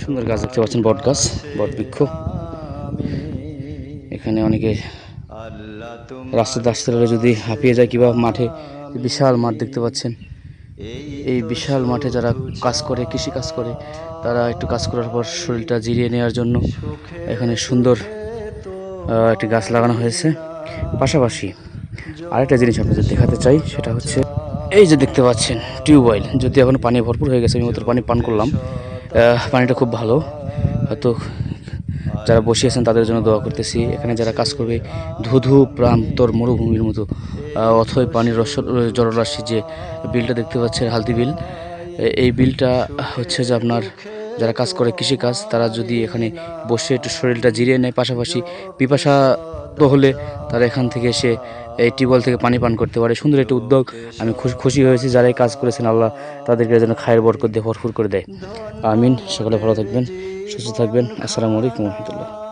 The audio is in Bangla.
সুন্দর গাছ দেখতে পাচ্ছেন, বট গাছ, বট বৃক্ষ। এখানে অনেকে রাস্তাতে আসতে হলে যদি হাঁপিয়ে যায়, কিংবা মাঠে বিশাল মাঠ দেখতে পাচ্ছেন, এই বিশাল মাঠে যারা কাজ করে, কৃষি কাজ করে, তারা একটু কাজ করার পর শরীরটা জিরিয়ে নেওয়ার জন্য এখানে সুন্দর একটি গাছ লাগানো হয়েছে। পাশাপাশি আরেকটা জিনিস আপনাদের দেখাতে চাই, সেটা হচ্ছে এই যে দেখতে পাচ্ছেন টিউবওয়েল। যদি এখন পানি ভরপুর হয়ে গেছে, আমি মাত্র পানি পান করলাম, পানিটা খুব ভালো। হয়তো যারা বসিয়েছেন তাদের জন্য দোয়া করতেছি। এখানে যারা কাজ করবে, ধুধু প্রান্তর মরুভূমির মতো অথই পানির জলরাশি, যে বিলটা দেখতে পাচ্ছেন হালদি বিল, এই বিলটা হচ্ছে যে আপনার যারা কাজ করে কৃষিকাজ, তারা যদি এখানে বসে একটু শরীরটা জিরিয়ে নেয়, পাশাপাশি পিপাসা তো হলে তারা এখান থেকে এসে এই টিউবওয়েল থেকে পানি পান করতে পারে। সুন্দর একটি উদ্যোগ, আমি খুশি হয়েছি। যারা এই কাজ করেছেন, আল্লাহ তাদেরকে যেন খায়ের বরকত দিয়ে ভরপুর করে দেয়। আমিন। সকলে ভালো থাকবেন, সুস্থ থাকবেন। আসসালামু আলাইকুম রহমতুল্লাহ।